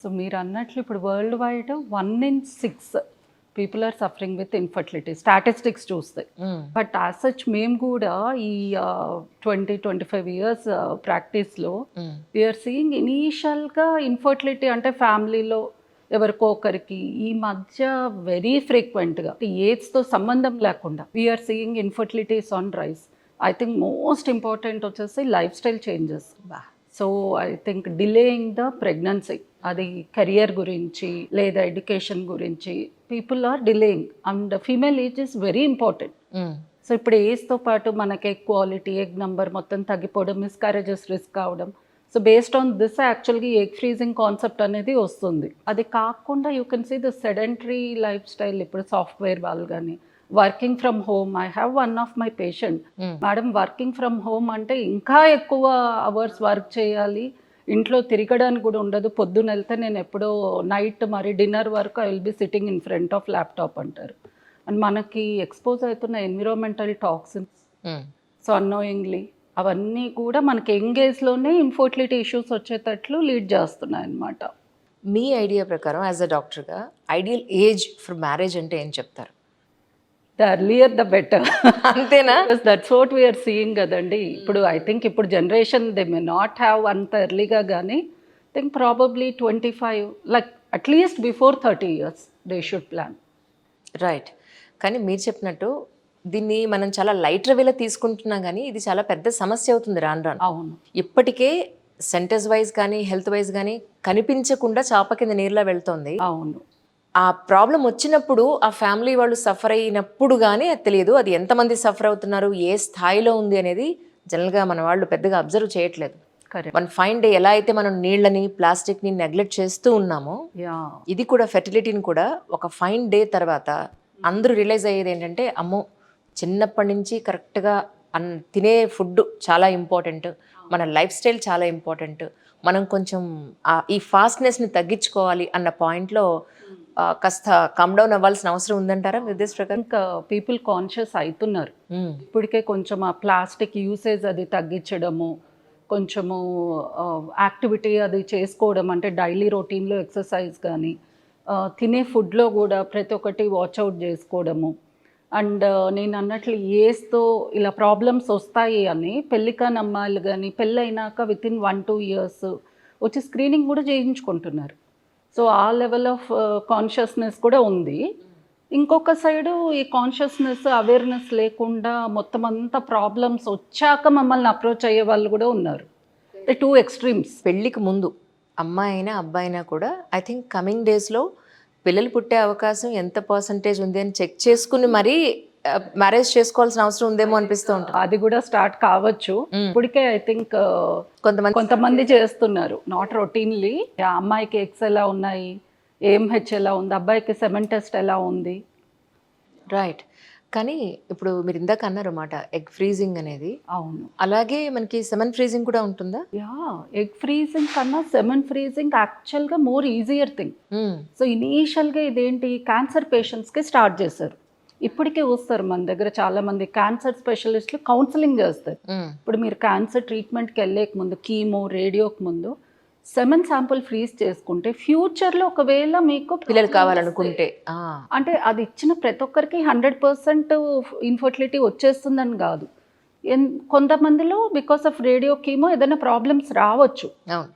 So మీరు అన్నట్లు ఇప్పుడు world wide 1 in 6 people are suffering with infertility statistics చూస్తే. బట్ యాజ్ సచ్ మేము కూడా ఈ 20-25 years ప్రాక్టీస్లో వీఆర్ సీయింగ్ ఇనీషియల్గా ఇన్ఫర్టిలిటీ అంటే ఫ్యామిలీలో ఎవరికో ఒకరికి ఈ మధ్య వెరీ ఫ్రీక్వెంట్గా ఏజ్తో సంబంధం లేకుండా we are seeing infertilities on rise. I think most important వచ్చేసి lifestyle changes. So I think delaying the pregnancy, అది కెరియర్ గురించి లేదా ఎడ్యుకేషన్ గురించి people are delaying and female age is very important. So ఇప్పుడు ఏజ్తో పాటు మనకి ఎగ్ క్వాలిటీ, ఎగ్ నెంబర్ మొత్తం తగ్గిపోవడం, మిస్కారేజెస్ రిస్క్ కావడం. సో బేస్డ్ ఆన్ దిస్ యాక్చువల్గా ఎగ్ ఫ్రీజింగ్ కాన్సెప్ట్ అనేది వస్తుంది. అది కాకుండా you can see the sedentary life style. ఇప్పుడు సాఫ్ట్వేర్ వాళ్ళు కానీ working from home. I have one of my patient, madam working from home అంటే ఇంకా ఎక్కువ అవర్స్ వర్క్ చేయాలి, ఇంట్లో తిరగడానికి కూడా ఉండదు. పొద్దున్న వెళ్తే నేను ఎప్పుడో నైట్ మరి డిన్నర్ వరకు I will be sitting in front of laptop అంటారు. అండ్ మనకి ఎక్స్పోజ్ అవుతున్న ఎన్విరాన్మెంటల్ టాక్సిన్స్, సో అన్నోయింగ్లీ అవన్నీ కూడా మనకి ఎంగేజ్లోనే ఇన్ఫర్టిలిటీ ఇష్యూస్ వచ్చేటట్లు లీడ్ చేస్తున్నాయి అన్నమాట. మీ ఐడియా ప్రకారం యాజ్ అ డాక్టర్గా ఐడియల్ ఏజ్ ఫర్ మ్యారేజ్ అంటే ఏం చెప్తారు? The earlier the better. అంతేనా? దట్స్ వాట్ వీఆర్ సీయింగ్ కదండి. ఇప్పుడు ఐ థింక్ ఇప్పుడు generation they may not have అంత ఎర్లీగా, కానీ think probably 25 like at least before 30 years they should plan. Right. కానీ మీరు చెప్పినట్టు దీన్ని మనం చాలా లైట్ వేలో తీసుకుంటున్నాం, కానీ ఇది చాలా పెద్ద సమస్య అవుతుంది రాను రాను. అవును, ఇప్పటికే సెంటెన్స్ వైజ్ కానీ హెల్త్ వైజ్ కానీ కనిపించకుండా చాప కింద నీరులా వెళ్తోంది. అవును. ఆ ప్రాబ్లం వచ్చినప్పుడు ఆ ఫ్యామిలీ వాళ్ళు సఫర్ అయినప్పుడు కానీ అది తెలియదు, అది ఎంతమంది సఫర్ అవుతున్నారు, ఏ స్థాయిలో ఉంది అనేది జనరల్గా మన వాళ్ళు పెద్దగా అబ్జర్వ్ చేయట్లేదు. కరెక్ట్. వన్ ఫైన్ డే ఎలా అయితే మనం నీళ్ళని ప్లాస్టిక్ని నెగ్లెక్ట్ చేస్తూ ఉన్నామో, ఇది కూడా ఫెర్టిలిటీని కూడా ఒక ఫైన్ డే తర్వాత అందరూ రియలైజ్ అయ్యేది ఏంటంటే, అమ్మో చిన్నప్పటి నుంచి కరెక్ట్గా తినే ఫుడ్ చాలా ఇంపార్టెంట్, మన లైఫ్ స్టైల్ చాలా ఇంపార్టెంట్, మనం కొంచెం ఈ ఫాస్ట్నెస్ని తగ్గించుకోవాలి అన్న పాయింట్లో కాస్త కమ్ డౌన్ అవ్వాల్సిన అవసరం ఉందంటారా మీ ఉద్దేశ ప్రకారం? ఇంకా పీపుల్ కాన్షియస్ అవుతున్నారు. ఇప్పటికే కొంచెం ఆ ప్లాస్టిక్ యూసేజ్ అది తగ్గించడము, కొంచెము యాక్టివిటీ అది చేసుకోవడం, అంటే డైలీ రొటీన్లో ఎక్సర్సైజ్ కానీ తినే ఫుడ్లో కూడా ప్రతి ఒక్కటి వాచ్అవుట్ చేసుకోవడము. అండ్ నేను అన్నట్లు ఏజ్తో ఇలా ప్రాబ్లమ్స్ వస్తాయి అని పెళ్ళికాని అమ్మాయిలు కానీ పెళ్ళైనాక వితిన్ 1-2 years వచ్చి స్క్రీనింగ్ కూడా చేయించుకుంటున్నారు. సో ఆ లెవెల్ ఆఫ్ కాన్షియస్నెస్ కూడా ఉంది. ఇంకొక సైడు ఈ కాన్షియస్నెస్ అవేర్నెస్ లేకుండా మొత్తం అంతా ప్రాబ్లమ్స్ వచ్చాక మమ్మల్ని అప్రోచ్ అయ్యే వాళ్ళు కూడా ఉన్నారు. 2 extremes. పెళ్ళికి ముందు అమ్మాయి అయినా అబ్బాయి అయినా కూడా ఐ థింక్ కమింగ్ డేస్లో పిల్లలు పుట్టే అవకాశం ఎంత పర్సంటేజ్ ఉంది అని చెక్ చేసుకుని మరీ మ్యారేజ్ చేసుకోవాల్సిన అవసరం ఉందేమో అనిపిస్తూ ఉంటుంది. అది కూడా స్టార్ట్ కావచ్చు. ఇప్పటికే ఐ థింక్ కొంతమంది చేస్తున్నారు, నాట్ రొటీన్లీ. అమ్మాయికి ఎగ్స్ ఎలా ఉన్నాయి, ఏఎంహెచ్ ఎలా ఉంది, అబ్బాయికి సెమెన్ టెస్ట్ ఎలా ఉంది. రైట్. కానీ ఇప్పుడు మీరు ఇందాక అన్నారు అన్నమాట ఎగ్ ఫ్రీజింగ్ అనేది. అవును. అలాగే మనకి సెమెన్ ఫ్రీజింగ్ కూడా ఉంటుందా? ఎగ్ ఫ్రీజింగ్ కన్నా సెమెన్ ఫ్రీజింగ్ యాక్చువల్గా మోర్ ఈజియర్ థింగ్. సో ఇనీషియల్గా ఇదేంటి క్యాన్సర్ పేషెంట్స్కి స్టార్ట్ చేశారు. ఇప్పటికే వస్తారు మన దగ్గర చాలామంది క్యాన్సర్ స్పెషలిస్టులు కౌన్సిలింగ్ చేస్తారు. ఇప్పుడు మీరు క్యాన్సర్ ట్రీట్మెంట్కి వెళ్ళేక ముందు, కీమో రేడియోకి ముందు సెమెన్ శాంపుల్ ఫ్రీజ్ చేసుకుంటే ఫ్యూచర్లో ఒకవేళ మీకు పిల్లలు కావాలనుకుంటే, అంటే అది ఇచ్చిన ప్రతి ఒక్కరికి 100% ఇన్ఫర్టిలిటీ వచ్చేస్తుందని కాదు. కొంతమందిలో బికాస్ ఆఫ్ రేడియో కీమో ఏదైనా ప్రాబ్లమ్స్ రావచ్చు.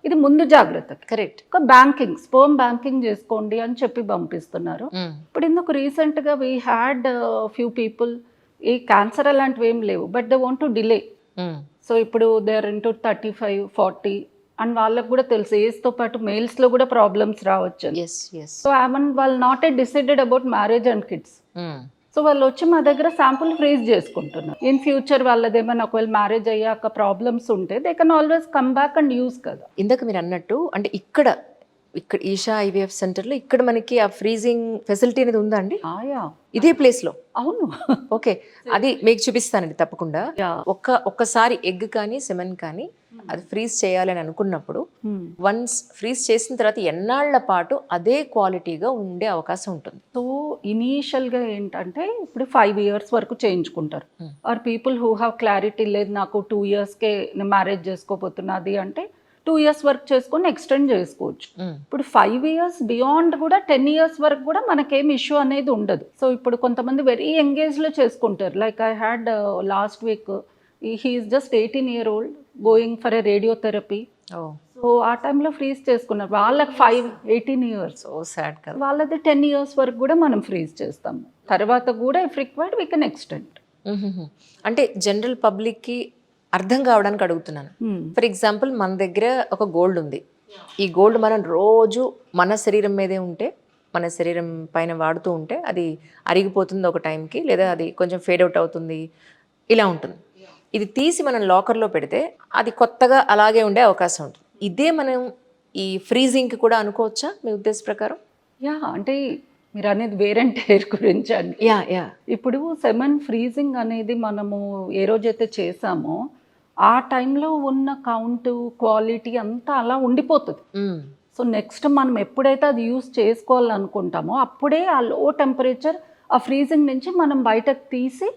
ఇది ముందు జాగ్రత్త. కరెక్ట్. బ్యాంకింగ్, స్పర్మ్ బ్యాంకింగ్ చేసుకోండి అని చెప్పి పంపిస్తున్నారు. ఇప్పుడు ఇందుకు రీసెంట్గా వీ హ్యాడ్ ఫ్యూ పీపుల్, ఈ క్యాన్సర్ అలాంటివి ఏం లేవు, but they want to delay. So ఇప్పుడు దే ఆర్ ఇంటూ 35-40 అండ్ వాళ్ళకు కూడా తెలుసు ఏజ్తో పాటు మేల్స్లో కూడా ప్రాబ్లమ్స్ రావచ్చు. సో వాళ్ళు not a decided about marriage and kids. So వాళ్ళు వచ్చి మా దగ్గర శాంపుల్ ఫ్రీజ్ చేసుకుంటున్నారు. ఇన్ ఫ్యూచర్ వాళ్ళదేమైనా ఒకవేళ మ్యారేజ్ అయ్యాక ప్రాబ్లమ్స్ ఉంటే they can always come back and use కదా. ఇందాక మీరు అన్నట్టు అంటే ఇక్కడ ఈషా ఐవీఎఫ్ సెంటర్లో ఇక్కడ మనకి ఆ ఫ్రీజింగ్ ఫెసిలిటీ అనేది ఉందా అండి? ఇదే ప్లేస్లో? అవును. ఓకే, అది మీకు చూపిస్తానండి తప్పకుండా. ఒక్కసారి ఎగ్ కానీ సెమెన్ కానీ అది ఫ్రీజ్ చేయాలని అనుకున్నప్పుడు వన్స్ ఫ్రీజ్ చేసిన తర్వాత ఎన్నాళ్ల పాటు అదే క్వాలిటీగా ఉండే అవకాశం ఉంటుంది? సో ఇనీషియల్గా ఏంటంటే ఇప్పుడు 5 years వరకు చేయించుకుంటారు. Are people who have clarity లేదు, నాకు 2 yearsకే మ్యారేజ్ చేసుకోబోతున్నది అంటే 2 years వర్క్ చేసుకొని ఎక్స్టెండ్ చేసుకోవచ్చు. ఇప్పుడు 5 years బియాండ్ కూడా 10 years వరకు కూడా మనకేం ఇష్యూ అనేది ఉండదు. సో ఇప్పుడు కొంతమంది వెరీ ఎంగేజ్లో చేసుకుంటారు. Like I had last week he is just 18-year-old going for a radiotherapy. So ఆ టైంలో ఫ్రీజ్ చేసుకున్నారు. వాళ్ళకి 18 years. సో సాడ్ కదా. వాళ్ళది 10 years వరకు కూడా మనం ఫ్రీజ్ చేస్తాము. తర్వాత కూడా if required we can extend. అంటే జనరల్ పబ్లిక్కి అర్థం కావడానికి అడుగుతున్నాను. ఫర్ ఎగ్జాంపుల్ మన దగ్గర ఒక గోల్డ్ ఉంది. ఈ గోల్డ్ మనం రోజు మన శరీరం మీదే ఉంటే, మన శరీరం పైన వాడుతూ ఉంటే అది అరిగిపోతుంది ఒక టైంకి, లేదా అది కొంచెం ఫేడ్ అవుట్ అవుతుంది, ఇలా ఉంటుంది. ఇది తీసి మనం లాకర్లో పెడితే అది కొత్తగా అలాగే ఉండే అవకాశం ఉంటుంది. ఇదే మనం ఈ ఫ్రీజింగ్కి కూడా అనుకోవచ్చా మీ ఉద్దేశ ప్రకారం? యా, అంటే మీరు అనేది వేర్ అండ్ టైర్ గురించి అండి. యా ఇప్పుడు సెమన్ ఫ్రీజింగ్ అనేది మనము ఏ రోజైతే చేసామో ఆ టైంలో ఉన్న కౌంట్, క్వాలిటీ అంతా అలా ఉండిపోతుంది. సో నెక్స్ట్ మనం ఎప్పుడైతే అది యూస్ చేసుకోవాలనుకుంటామో అప్పుడే ఆ లో టెంపరేచర్, ఆ ఫ్రీజింగ్ నుంచి మనం బయటకు తీసి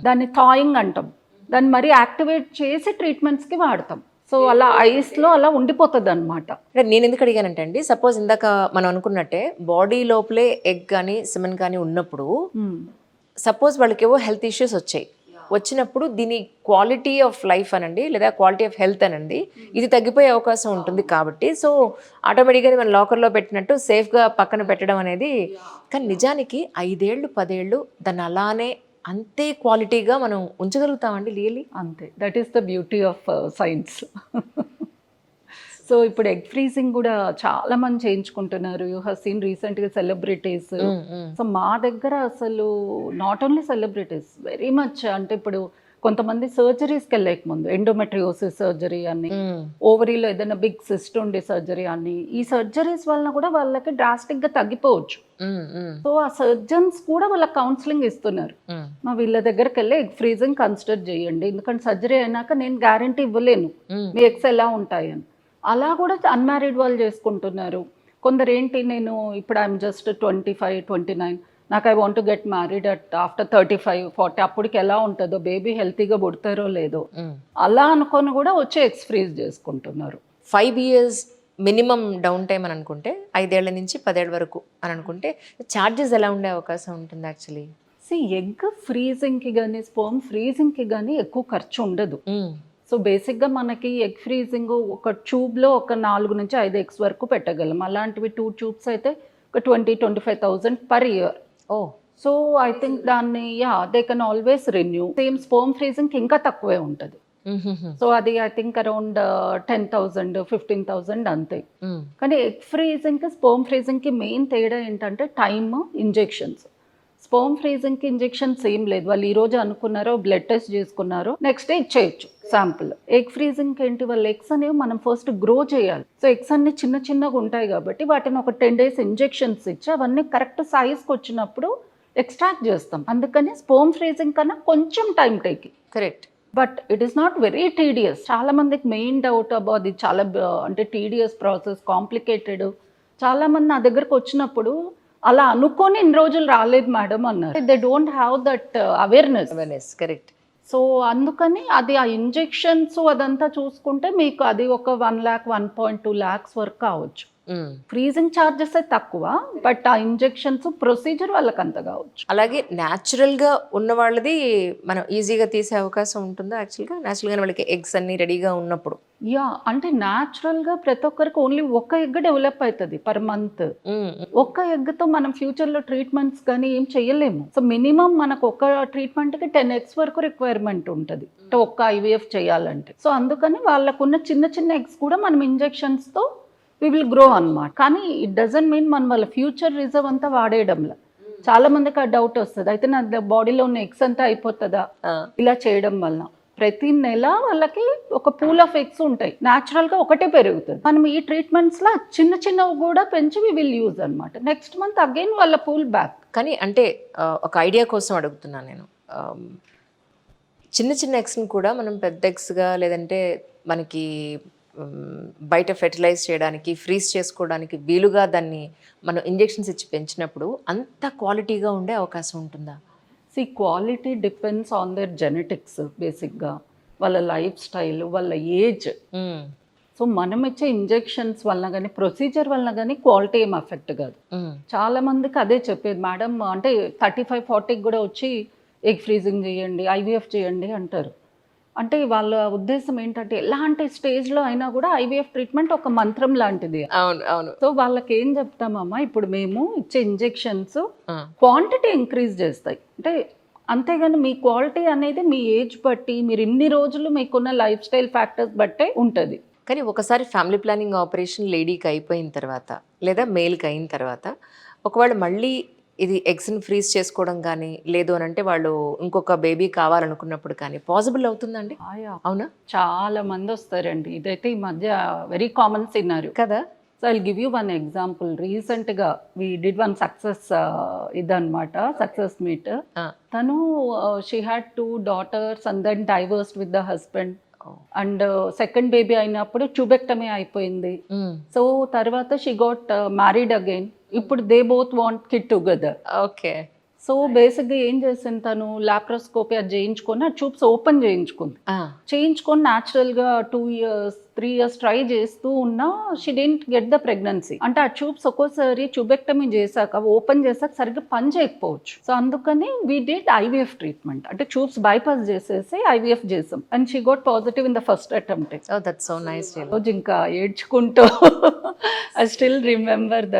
దాన్ని థాయింగ్ అంటాం, దాన్ని మరీ యాక్టివేట్ చేసి ట్రీట్మెంట్స్కి వాడతాం. సో అలా ఐస్లో అలా ఉండిపోతుంది అనమాట. అంటే నేను ఎందుకు అడిగానంటే అండి, సపోజ్ ఇందాక మనం అనుకున్నట్టే బాడీ లోపలే ఎగ్ కానీ సిమెన్ కానీ ఉన్నప్పుడు, సపోజ్ వాళ్ళకేవో హెల్త్ ఇష్యూస్ వచ్చినప్పుడు దీని క్వాలిటీ ఆఫ్ లైఫ్ అనండి, లేదా క్వాలిటీ ఆఫ్ హెల్త్ అనండి, ఇది తగ్గిపోయే అవకాశం ఉంటుంది. కాబట్టి సో ఆటోమేటిక్గా మనం లాకర్లో పెట్టినట్టు సేఫ్గా పక్కన పెట్టడం అనేది. కానీ నిజానికి 5 ఏళ్ళు 10 ఏళ్ళు దాన్ని అలానే అంతే క్వాలిటీగా మనం ఉంచగలుగుతామండి రియలీ? అంతే, that is the beauty of science. So ఇప్పుడు ఎగ్ ఫ్రీజింగ్ కూడా చాలా మంది చేయించుకుంటున్నారు. యూ హ్యావ్ సీన్ రీసెంట్గా సెలబ్రిటీస్. సో మా దగ్గర అసలు not only celebrities, very much, అంటే ఇప్పుడు కొంతమంది సర్జరీస్కి వెళ్ళక ముందు ఎండోమెట్రియోసిస్ సర్జరీ అని, ఓవరీలో ఏదైనా బిగ్ సిస్ట్ ఉండే సర్జరీ అని, ఈ సర్జరీస్ వలన కూడా వాళ్ళకి డ్రాస్టిక్గా తగ్గిపోవచ్చు. సో ఆ సర్జన్స్ కూడా వాళ్ళకి కౌన్సిలింగ్ ఇస్తున్నారు. మా వీళ్ళ దగ్గరికి వెళ్ళి ఎగ్ ఫ్రీజింగ్ కన్సిడర్ చేయండి, ఎందుకంటే సర్జరీ అయినాక నేను గ్యారంటీ ఇవ్వలేను మీ ఎగ్స్ ఎలా ఉంటాయని. అలా కూడా అన్మ్యారీడ్ వాళ్ళు చేసుకుంటున్నారు. కొందరు ఏంటి, నేను ఇప్పుడు ఐఎమ్ జస్ట్ 25, 29, నాకు I want to get married at after 35, 40, అప్పటికి ఎలా ఉంటుందో, బేబీ హెల్తీగా పుడతారో లేదో, అలా అనుకొని కూడా వచ్చి ఎగ్స్ ఫ్రీజ్ చేసుకుంటున్నారు. 5 years మినిమం డౌన్ టైం అని అనుకుంటే, 5 ఏళ్ల నుంచి 10 ఏళ్ళ వరకు అని అనుకుంటే ఛార్జెస్ ఎలా ఉండే అవకాశం ఉంటుంది యాక్చువల్లీ? ఎగ్ ఫ్రీజింగ్కి కానీ స్పర్మ్ ఫ్రీజింగ్కి కానీ ఎక్కువ ఖర్చు ఉండదు. సో బేసిక్గా మనకి ఎగ్ ఫ్రీజింగ్ ఒక ట్యూబ్లో ఒక 4 నుంచి 5 ఎగ్స్ వరకు పెట్టగలం. అలాంటివి 2 tubes అయితే ఒక 20,000-25,000 per year. So I think దాన్ని they can always renew. Same sperm ఫ్రీజింగ్కి ఇంకా తక్కువే ఉంటుంది. సో అది ఐ థింక్ అరౌండ్ 10,000, 15,000 అంతే. కానీ ఎగ్ ఫ్రీజింగ్కి స్పర్మ్ ఫ్రీజింగ్కి మెయిన్ తేడా ఏంటంటే టైమ్, ఇంజెక్షన్స్. స్పర్మ్ ఫ్రీజింగ్కి ఇంజెక్షన్స్ ఏం లేదు, వాళ్ళు ఈరోజు అనుకున్నారో బ్లడ్ టెస్ట్ చేసుకున్నారో నెక్స్ట్ డే ఇచ్చేయచ్చు శాంపుల్. ఎగ్ ఫ్రీజింగ్కి ఏంటి, వాళ్ళ ఎగ్స్ అనేవి మనం ఫస్ట్ గ్రో చేయాలి. సో ఎగ్స్ అన్ని చిన్న చిన్నగా ఉంటాయి కాబట్టి వాటిని ఒక 10 days ఇంజెక్షన్స్ ఇచ్చి అవన్నీ కరెక్ట్ సైజ్కి వచ్చినప్పుడు ఎక్స్ట్రాక్ట్ చేస్తాం. అందుకని స్పర్మ్ ఫ్రీజింగ్ కన్నా కొంచెం time taking. Correct. But it is not very tedious. చాలా మందికి మెయిన్ డౌట్ అబ్బా అది చాలా అంటే టీడియస్ ప్రాసెస్, కాంప్లికేటెడ్. చాలామంది నా దగ్గరకు వచ్చినప్పుడు అలా అనుకొని ఇన్ని రోజులు రాలేదు మేడం అన్నారు. They don't have that awareness. Correct. So అందుకని అది ఆ ఇంజెక్షన్స్ అదంతా చూసుకుంటే మీకు అది ఒక 1 lakh, 1.2 lakhs వరకు కావచ్చు. ఫ్రీజింగ్ ఛార్జెస్ తక్కువ, బట్ ఆ ఇంజెక్షన్స్ ప్రొసీజర్ వాళ్ళకి అంత కావచ్చు. అలాగే న్యాచురల్గా ఉన్న వాళ్ళది మనం ఈజీగా తీసే అవకాశం ఉంటుందా యాక్చువల్గా? న్యాచురల్గా వాళ్ళకి ఎగ్స్ అన్ని రెడీగా ఉన్నప్పుడు అంటే న్యాచురల్గా ప్రతి ఒక్కరికి ఓన్లీ ఒక ఎగ్ డెవలప్ అవుతుంది పర్ మంత్. ఒక్క ఎగ్తో మనం ఫ్యూచర్లో ట్రీట్మెంట్స్ కానీ ఏం చేయలేము. సో మినిమం మనకు ఒక ట్రీట్మెంట్కి 10 eggs వరకు రిక్వైర్మెంట్ ఉంటుంది ఒక్క IVF చేయాలంటే. సో అందుకని వాళ్ళకున్న చిన్న చిన్న ఎగ్స్ కూడా మనం ఇంజెక్షన్స్తో వి విల్ గ్రో అన్నమాట. కానీ ఇట్ డజంట్ మీన్ మనం వాళ్ళ ఫ్యూచర్ రిజర్వ్ అంతా వాడేయడంలో. చాలా మందికి ఆ డౌట్ వస్తుంది, అయితే నా బాడీలో ఉన్న ఎగ్స్ అంతా అయిపోతుందా ఇలా చేయడం వల్ల. ప్రతి నెల వాళ్ళకి ఒక పూల్ ఆఫ్ ఎగ్స్ ఉంటాయి, న్యాచురల్గా ఒకటే పెరుగుతుంది. మనం ఈ ట్రీట్మెంట్స్లో చిన్న చిన్నవి కూడా పెంచి వి విల్ యూజ్ అనమాట. నెక్స్ట్ మంత్ అగైన్ వాళ్ళ పూల్ బ్యాక్. కానీ అంటే ఒక ఐడియా కోసం అడుగుతున్నాను నేను. చిన్న చిన్న ఎగ్స్ని కూడా మనం పెద్ద ఎగ్స్గా, లేదంటే మనకి బయట ఫెర్టిలైజ్ చేయడానికి, ఫ్రీజ్ చేసుకోవడానికి వీలుగా దాన్ని మనం ఇంజెక్షన్స్ ఇచ్చి పెంచినప్పుడు అంత క్వాలిటీగా ఉండే అవకాశం ఉంటుందా? Quality depends on their genetics బేసిక్గా, వాళ్ళ లైఫ్ స్టైల్, వాళ్ళ ఏజ్. సో సో మనం ఇచ్చే ఇంజెక్షన్స్ వల్ల కానీ ప్రొసీజర్ వల్ల కానీ క్వాలిటీ ఏం అఫెక్ట్ కాదు. చాలా మందికి అదే చెప్పేది మేడం, అంటే 35-40కి కూడా వచ్చి ఎగ్ ఫ్రీజింగ్ చేయండి, ఐవీఎఫ్ చేయండి అంటారు. అంటే వాళ్ళ ఉద్దేశం ఏంటంటే ఎలాంటి స్టేజ్లో అయినా కూడా ఐవీఎఫ్ ట్రీట్మెంట్ ఒక మంత్రం లాంటిది. అవును అవును. సో వాళ్ళకి ఏం చెప్తామమ్మా, ఇప్పుడు మేము ఇచ్చే ఇంజెక్షన్స్ క్వాంటిటీ ఇంక్రీజ్ చేస్తాయి, అంటే అంతేగాని మీ క్వాలిటీ అనేది మీ ఏజ్ బట్టి, మీరు ఇన్ని రోజులు మీకున్న లైఫ్ స్టైల్ ఫ్యాక్టర్స్ బట్టే ఉంటుంది. కానీ ఒకసారి ఫ్యామిలీ ప్లానింగ్ ఆపరేషన్ లేడీకి అయిపోయిన తర్వాత లేదా మేల్కి అయిన తర్వాత ఒకవేళ మళ్ళీ ఇది ఎగ్స్ని ఫ్రీజ్ చేసుకోవడం కానీ లేదు అని అంటే వాళ్ళు ఇంకొక బేబీ కావాలనుకున్నప్పుడు కానీ పాసిబుల్ అవుతుందండి? అవునా? చాలా మంది వస్తారండి, ఇదైతే ఈ మధ్య వెరీ కామన్ సినారియో కదా. So I'll give you one example. రీసెంట్గా వీ డిడ్ వన్ సక్సెస్ ఇదన్నమాట, సక్సెస్ మీట్. తను she had 2 daughters and then divorced with the husband. And second baby అయినప్పుడు ట్యూబెక్టమీ అయిపోయింది. సో తర్వాత షీ గాట్ మ్యారీడ్ అగైన్. ఇప్పుడు they both want kid together. Okay. So బేసిక్గా ఏం చేసింది తను, లాప్రోస్కోపీ అది చేయించుకొని ఆ ట్యూబ్స్ ఓపెన్ చేయించుకుంది. చేయించుకొని న్యాచురల్గా 2 years 3 years ట్రై చేస్తూ ఉన్నా she didn't get the pregnancy. అంటే ఆ ట్యూబ్స్ ఒక్కోసారి ట్యూబెక్టమీ చేశాక ఓపెన్ చేశాక సరిగ్గా పని చేయకపోవచ్చు. సో అందుకని వీ డిడ్ ఐవీఎఫ్ ట్రీట్మెంట్, అంటే ట్యూబ్స్ బైపాస్ చేసేసి ఐవీఎఫ్ చేసాం. And she got positive in the first attempt. Oh that's so nice. రోజు ఇంకా ఏడ్చుకుంటూ ఐ స్టిల్ రిమెంబర్ దట్.